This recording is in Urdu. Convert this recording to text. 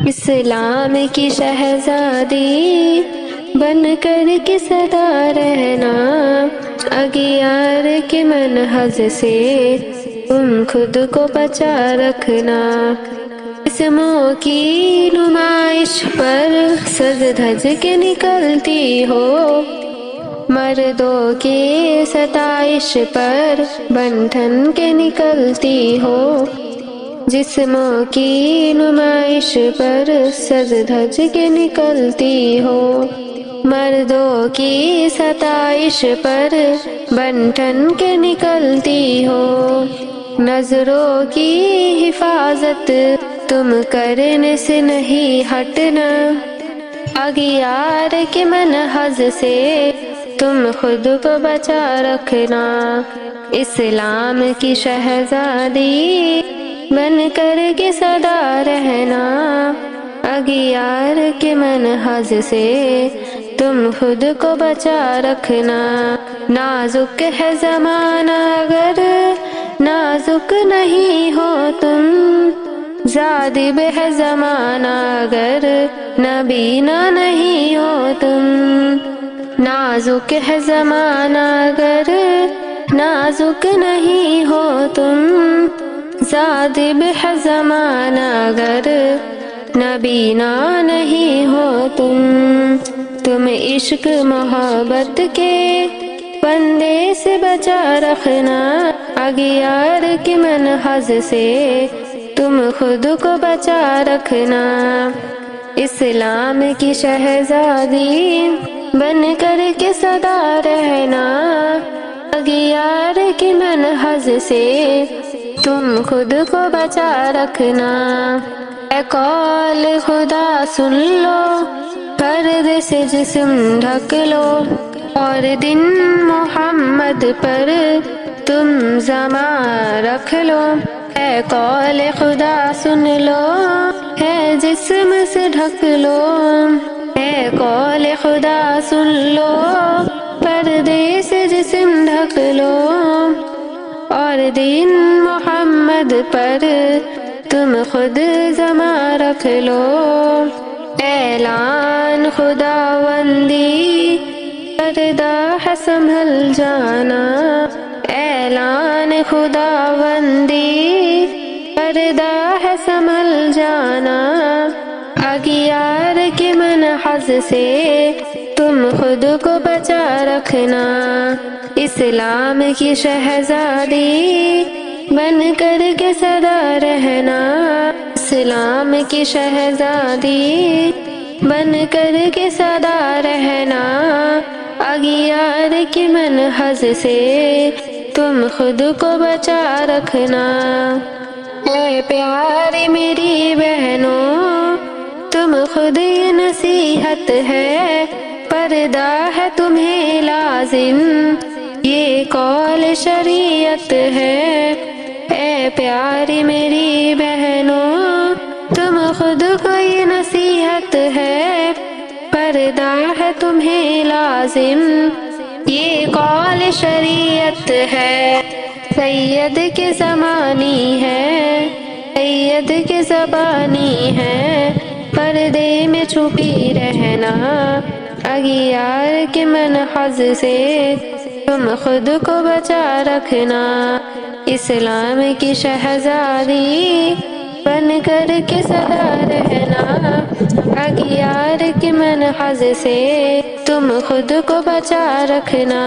اسلام کی شہزادی بن کر کے سدا رہنا، اغیار کے منحج سے تم خود کو بچا رکھنا۔ اسموں کی نمائش پر سج دھج کے نکلتی ہو، مردوں کی ستائش پر بن ٹھن کے نکلتی ہو۔ جسموں کی نمائش پر سج دھج کے نکلتی ہو، مردوں کی ستائش پر بن ٹھن کے نکلتی ہو۔ نظروں کی حفاظت تم کرنے سے نہیں ہٹنا، اغیار کے منحج سے تم خود کو بچا رکھنا۔ اسلام کی شہزادی بن کر کے سدا رہنا، اغیار کے منحج سے تم خود کو بچا رکھنا۔ نازک ہے زمانہ اگر نازک نہیں ہو تم، جاذب ہے زمانہ اگر نبینا نہیں ہو تم۔ نازک ہے زمانہ اگر نازک نہیں ہو تم، جاذب ہے زمانہ اگر نبینا نہیں ہو تم۔ تم عشق محبت کے بندے سے بچا رکھنا، اغیار کے منحج سے تم خود کو بچا رکھنا۔ اسلام کی شہزادی بن کر کے سدا رہنا، اغیار کے منحج سے تم خود کو بچا رکھنا۔ اے قول خدا سن لو، پردے سے جسم ڈھک لو، اور دن محمد پر تم زماں رکھ لو۔ اے قول خدا سن لو، ہے جسم سے ڈھک لو۔ اے قول خدا سن لو، پردے سے جسم ڈھک لو، اور دین محمد پر تم خود زماں رکھ لو۔ اعلان خداوندی کردہ ہے سنبھل جانا، اعلان خداوندی کردہ ہے سنبھل جانا، اغیار کے منحج سے تم خود کو بچا رکھنا۔ اسلام کی شہزادی بن کر کے سدا رہنا، اسلام کی شہزادی بن کر کے سدا رہنا، اغیار کے منحج سے تم خود کو بچا رکھنا۔ اے پیاری میری بہنوں، تم خود یہ نصیحت ہے، پردہ ہے تمہیں لازم، یہ قول شریعت ہے۔ اے پیاری میری بہنوں، تم خود کو یہ نصیحت ہے، پردہ ہے تمہیں لازم، یہ قول شریعت ہے۔ سید کے زمانی ہے، سید کے زبانی ہے، پردے میں چھپی رہنا، اغیار کے منحج سے تم خود کو بچا رکھنا۔ اسلام کی شہزادی بن کر کے سدا رہنا، اغیار کے منحج سے تم خود کو بچا رکھنا۔